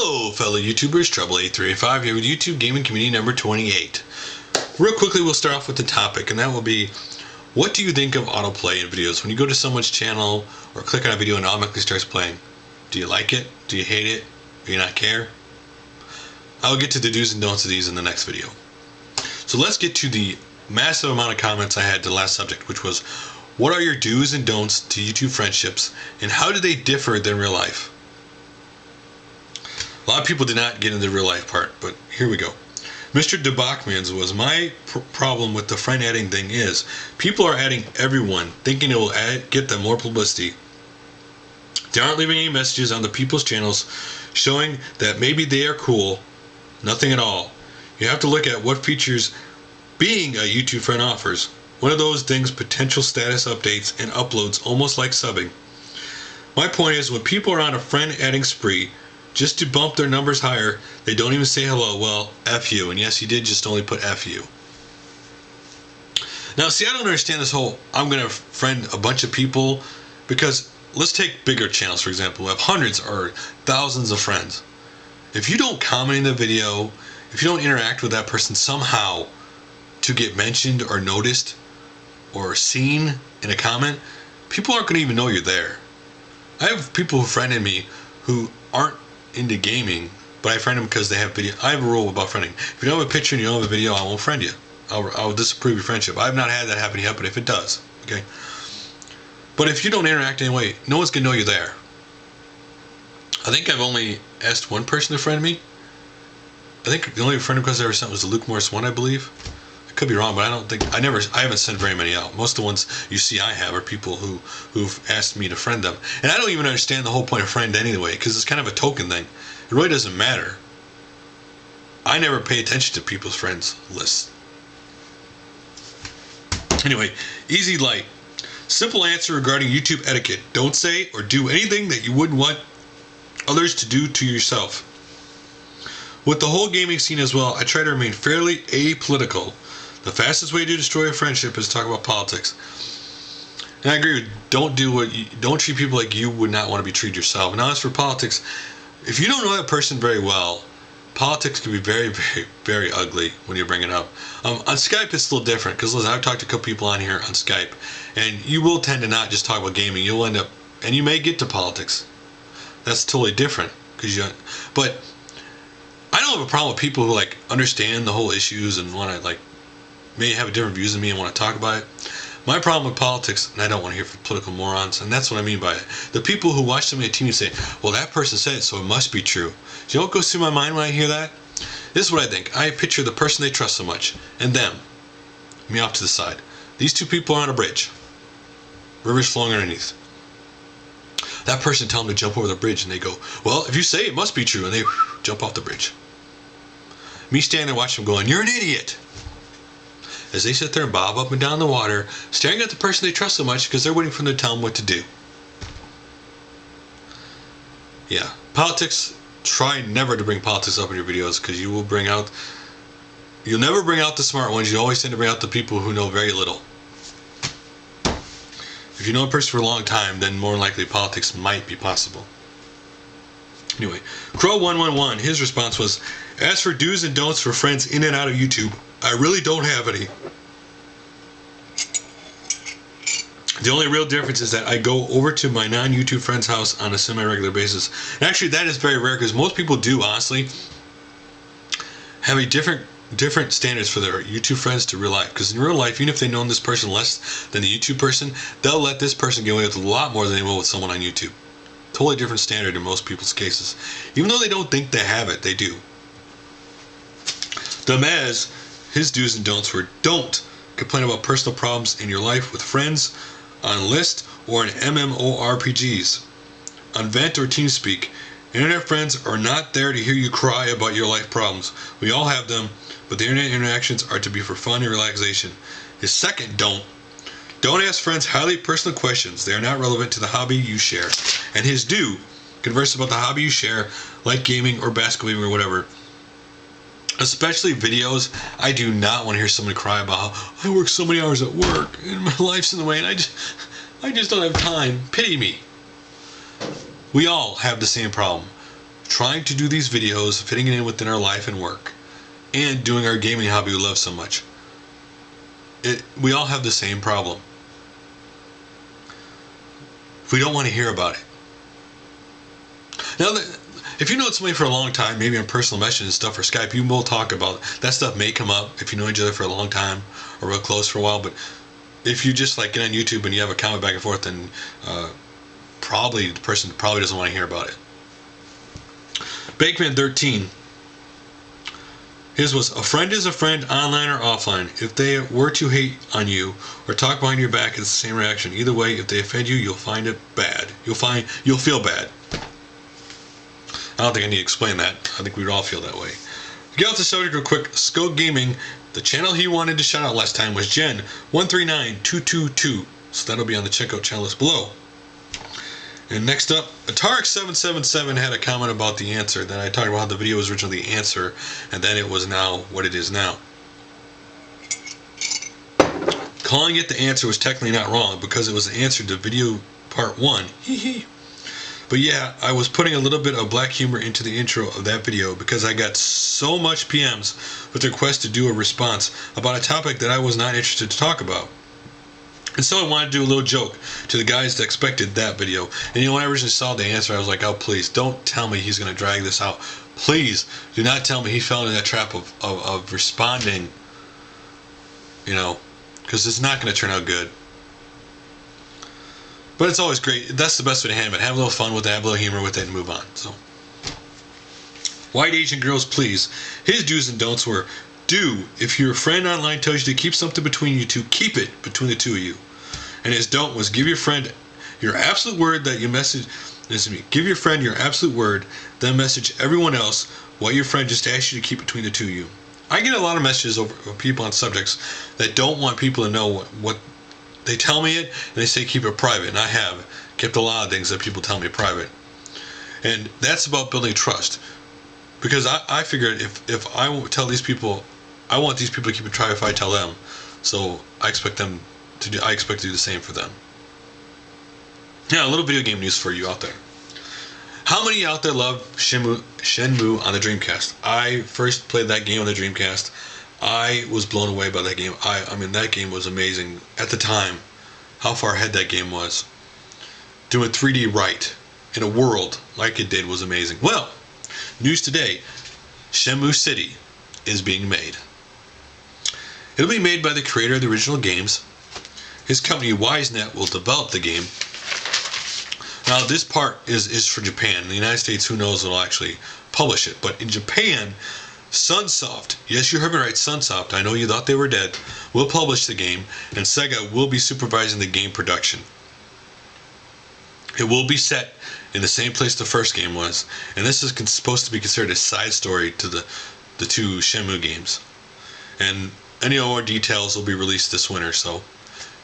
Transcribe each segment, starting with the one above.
Hello, fellow YouTubers. Trouble8385 here with YouTube Gaming Community number 28. Real quickly, we'll start off with the topic, and that will be, what do you think of autoplay in videos? When you go to someone's channel or click on a video and it automatically starts playing, do you like it? Do you hate it? Do you not care? I'll get to the do's and don'ts of these in the next video. So let's get to the massive amount of comments I had to the last subject, which was, what are your do's and don'ts to YouTube friendships, and how do they differ than real life? A lot of people did not get into the real life part, but here we go. Mr. DeBachman's was, my problem with the friend adding thing is, people are adding everyone, thinking it will get them more publicity. They aren't leaving any messages on the people's channels showing that maybe they are cool. Nothing at all. You have to look at what features being a YouTube friend offers. One of those things, potential status updates and uploads, almost like subbing. My point is, when people are on a friend adding spree, just to bump their numbers higher, they don't even say hello. Well, F you. And yes, you did just only put F you. Now, see, I don't understand this whole, I'm going to friend a bunch of people, because let's take bigger channels, for example, who have hundreds or thousands of friends. If you don't comment in the video, if you don't interact with that person somehow to get mentioned or noticed or seen in a comment, people aren't going to even know you're there. I have people who friended me who aren't into gaming, but I friend them because they have video. I have a rule about friending. If you don't have a picture and you don't have a video, I won't friend you. I'll disapprove your friendship. I've not had that happen yet, but if it does, okay. But if you don't interact anyway, no one's gonna know you're there. I think I've only asked one person to friend me. I think the only friend request I ever sent was the Luke Morris one, I believe. I could be wrong, but I don't think I haven't sent very many out. Most of the ones you see I have are people who've asked me to friend them, and I don't even understand the whole point of friend anyway, because it's kind of a token thing. It really doesn't matter. I never pay attention to people's friends lists. Anyway, easy light. Simple answer regarding YouTube etiquette: don't say or do anything that you wouldn't want others to do to yourself. With the whole gaming scene as well, I try to remain fairly apolitical. The fastest way to destroy a friendship is to talk about politics. And I agree with, don't treat people like you would not want to be treated yourself. Now, as for politics, if you don't know that person very well, politics can be very, very, very ugly when you bring it up. On Skype, it's a little different, because listen, I've talked to a couple people on here on Skype, and you will tend to not just talk about gaming. You'll end up, and you may get to politics. That's totally different, but I don't have a problem with people who understand the whole issues and want to may have different views than me and want to talk about it. My problem with politics, and I don't want to hear from political morons, and that's what I mean by it. The people who watch somebody on TV and say, well, that person said it, so it must be true. Do you know what goes through my mind when I hear that? This is what I think. I picture the person they trust so much, and them. Me off to the side. These two people are on a bridge. River's flowing underneath. That person tell them to jump over the bridge, and they go, well, if you say it must be true, and they jump off the bridge. Me standing there watching them going, you're an idiot. As they sit there and bob up and down the water, staring at the person they trust so much because they're waiting for them to tell them what to do. Yeah, politics, try never to bring politics up in your videos, because you'll never bring out the smart ones. You always tend to bring out the people who know very little. If you know a person for a long time, then more than likely politics might be possible. Anyway, Crow111, his response was, as for do's and don'ts for friends in and out of YouTube, I really don't have any. The only real difference is that I go over to my non-YouTube friend's house on a semi-regular basis. And actually, that is very rare, because most people do, honestly, have a different standards for their YouTube friends to real life. Because in real life, even if they've known this person less than the YouTube person, they'll let this person get away with a lot more than they will with someone on YouTube. Totally different standard in most people's cases. Even though they don't think they have it, they do. Damez, his do's and don'ts were, don't complain about personal problems in your life with friends, on list, or in MMORPGs. On Vent or TeamSpeak, internet friends are not there to hear you cry about your life problems. We all have them, but the internet interactions are to be for fun and relaxation. His second don't ask friends highly personal questions. They are not relevant to the hobby you share. And his do, converse about the hobby you share, like gaming or basketball or whatever. Especially videos. I do not want to hear somebody cry about how I work so many hours at work and my life's in the way and I just don't have time. Pity me. We all have the same problem. trying to do these videos, fitting it in within our life and work, and doing our gaming hobby we love so much. We all have the same problem. We don't want to hear about it. Now, if you know somebody for a long time, maybe on personal messages and stuff or Skype, you will talk about that stuff. May come up if you know each other for a long time or real close for a while. But if you just like get on YouTube and you have a comment back and forth, then probably the person probably doesn't want to hear about it. Bakeman13. His was, a friend is a friend online or offline. If they were to hate on you or talk behind your back, it's the same reaction. Either way, if they offend you, you'll find it bad. You'll feel bad. I don't think I need to explain that. I think we'd all feel that way. Get off the subject real quick. SkoogGaming, the channel he wanted to shout out last time was Gen139222. So that'll be on the checkout channel list below. And next up, AtariLeaf777 had a comment about the answer. Then I talked about how the video was originally the answer, and then it was now what it is now. Calling it the answer was technically not wrong because it was the answer to video part 1. But yeah, I was putting a little bit of black humor into the intro of that video because I got so much PMs with requests to do a response about a topic that I was not interested to talk about. And so I wanted to do a little joke to the guys that expected that video. And when I originally saw the answer, I was like, oh, please, don't tell me he's going to drag this out. Please, do not tell me he fell into that trap of responding, because it's not going to turn out good. But it's always great. That's the best way to handle it. Have a little fun with it, have a little humor with it, and move on. So, White Asian Girls Please. His do's and don'ts were, if your friend online tells you to keep something between you two, keep it between the two of you. And his don't was, give your friend your absolute word that you message. Give your friend your absolute word, then message everyone else what your friend just asked you to keep between the two of you. I get a lot of messages over people on subjects that don't want people to know what they tell me it, and they say keep it private. And I have kept a lot of things that people tell me private. And that's about building trust. Because I figured if I tell these people, I want these people to keep it private if I tell them. So I expect to do the same for them. Yeah, a little video game news for you out there. How many out there love Shenmue on the Dreamcast? I first played that game on the Dreamcast. I was blown away by that game. I mean, that game was amazing at the time. How far ahead that game was. Doing 3D right in a world like it did was amazing. Well, news today, Shenmue City is being made. It'll be made by the creator of the original games. His company WiseNet will develop the game. Now this part is for Japan. In the United States, who knows will actually publish it. But in Japan, Sunsoft, yes you heard me right, Sunsoft, I know you thought they were dead, will publish the game, and Sega will be supervising the game production. It will be set in the same place the first game was, and this is supposed to be considered a side story to the two Shenmue games. And any more details will be released this winter, so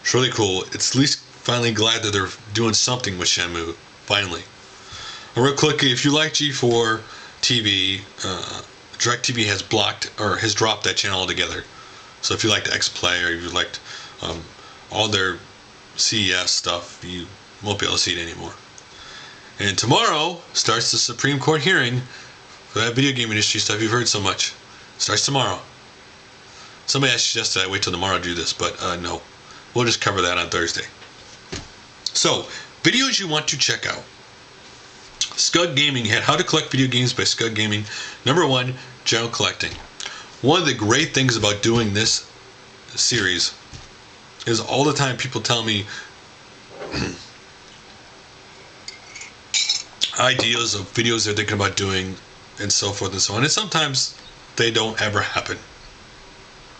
it's really cool. It's at least finally glad that they're doing something with Shenmue, finally. And real quickly, if you like G4 TV, DirecTV has blocked or has dropped that channel altogether. So if you liked XPlay or if you liked all their CES stuff, you won't be able to see it anymore. And tomorrow starts the Supreme Court hearing for that video game industry stuff you've heard so much. Starts tomorrow. Somebody asked yesterday I wait till tomorrow to do this, but no. We'll just cover that on Thursday. So, videos you want to check out. SkoogGaming had How to Collect Video Games by SkoogGaming. Number 1, General Collecting. One of the great things about doing this series is all the time people tell me ideas of videos they're thinking about doing and so forth and so on. And sometimes they don't ever happen.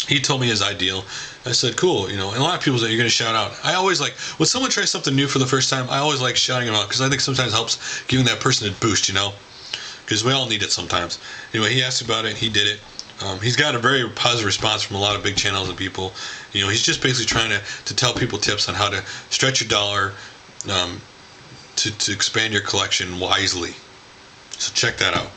He told me his ideal. I said, cool, and a lot of people say you're going to shout out. I always like, when someone tries something new for the first time, I always like shouting them out because I think sometimes it helps giving that person a boost, because we all need it sometimes. Anyway, he asked about it, he did it. He's got a very positive response from a lot of big channels and people. He's just basically trying to tell people tips on how to stretch your dollar to expand your collection wisely. So check that out.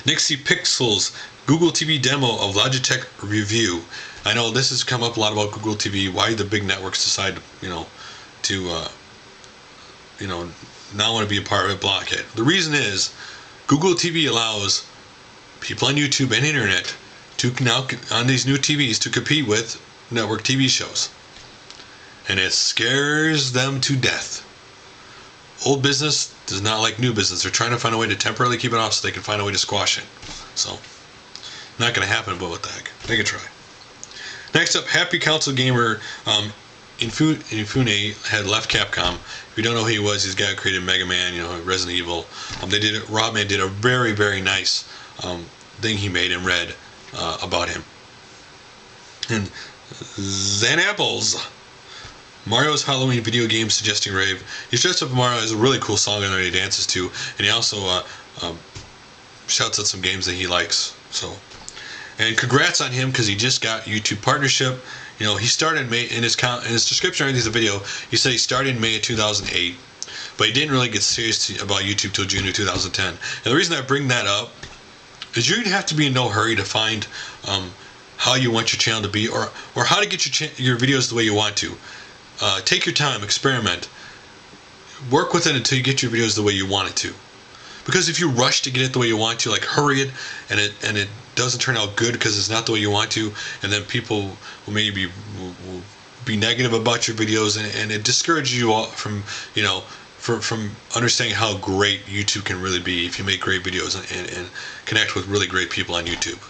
Nixie Pixels Google TV demo of Logitech Revue. I know this has come up a lot about Google TV. Why the big networks decide, to not want to be a part of it, block it. The reason is Google TV allows people on YouTube and internet to now on these new TVs to compete with network TV shows. And it scares them to death. Old business does not like new business. They're trying to find a way to temporarily keep it off so they can find a way to squash it. So, not going to happen, but what the heck. They can try. Next up, HappyConcoleGamer. Inafune had left Capcom. If you don't know who he was, he's the guy who created Mega Man, Resident Evil. Robman did a very, very nice thing he made and read about him. And Zanapplez. Mario's Halloween video game suggesting Rave. He's dressed up Mario as a really cool song that he dances to, and he also shouts out some games that he likes. So, and congrats on him because he just got YouTube partnership. He started May in his description underneath the video. He said he started in May of 2008, but he didn't really get serious about YouTube till June of 2010. And the reason I bring that up is you're gonna have to be in no hurry to find how you want your channel to be, or how to get your videos the way you want to. Take your time, experiment, work with it until you get your videos the way you want it to. Because if you rush to get it the way you want to, like hurry it, and it doesn't turn out good because it's not the way you want to, and then people will maybe be negative about your videos, and it discourages you all from from understanding how great YouTube can really be if you make great videos and connect with really great people on YouTube.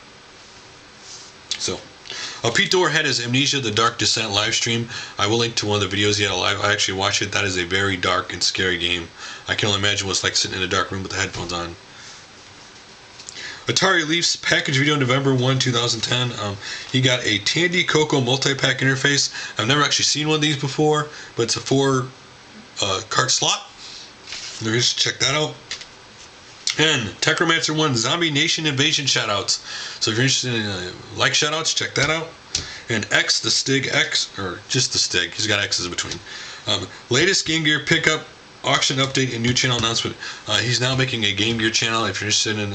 So. PeteDorr had his Amnesia: The Dark Descent live stream. I will link to one of the videos he had live. I actually watched it. That is a very dark and scary game. I can only imagine what it's like sitting in a dark room with the headphones on. AtariLeaf's package video November 1, 2010. He got a Tandy Coco multi-pack interface. I've never actually seen one of these before, but it's a 4-card slot. Just check that out. And Techromancer 1 Zombie Nation Invasion shoutouts. So if you're interested in like shoutouts, check that out. And xTHExSTIGx, or just the Stig, he's got X's in between. Latest Game Gear pickup, auction update, and new channel announcement. He's now making a Game Gear channel. If you're interested in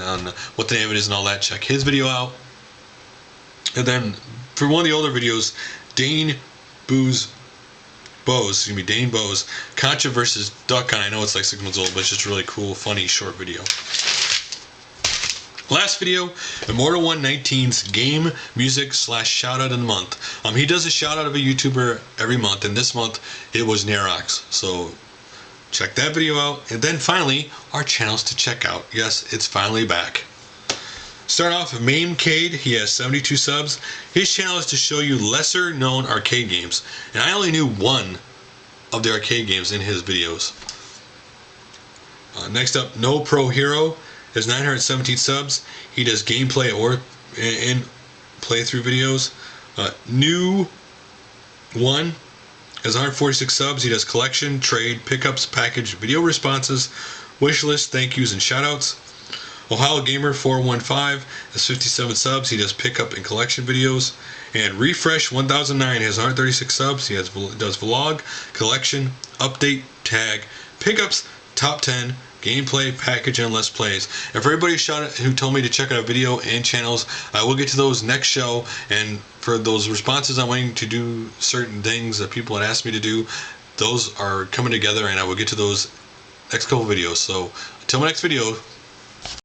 what the name of it is and all that, check his video out. And then for one of the older videos, DaneBoe's Contra versus Duckhunt. I know it's like 6 months old, but it's just a really cool, funny, short video. Last video, Immortal 119's game, music / shoutout of the month. He does a shoutout of a YouTuber every month, and this month it was Nerox. So check that video out. And then finally, our channels to check out. Yes, it's finally back. Start off with MameCade. He has 72 subs. His channel is to show you lesser known arcade games, and I only knew one of the arcade games in his videos. Next up, No Pro Hero has 917 subs. He does gameplay or in playthrough videos. New One has 146 subs. He does collection, trade, pickups, package, video responses, wish list, thank yous, and shoutouts. Ohio Gamer 415 has 57 subs. He does pickup and collection videos. And Refresh 1009 has 136 subs. He does vlog, collection, update, tag, pickups, top 10, gameplay, package, and let's plays. And for everybody who told me to check out a video and channels, I will get to those next show. And for those responses, I'm waiting to do certain things that people had asked me to do. Those are coming together, and I will get to those next couple videos. So until my next video,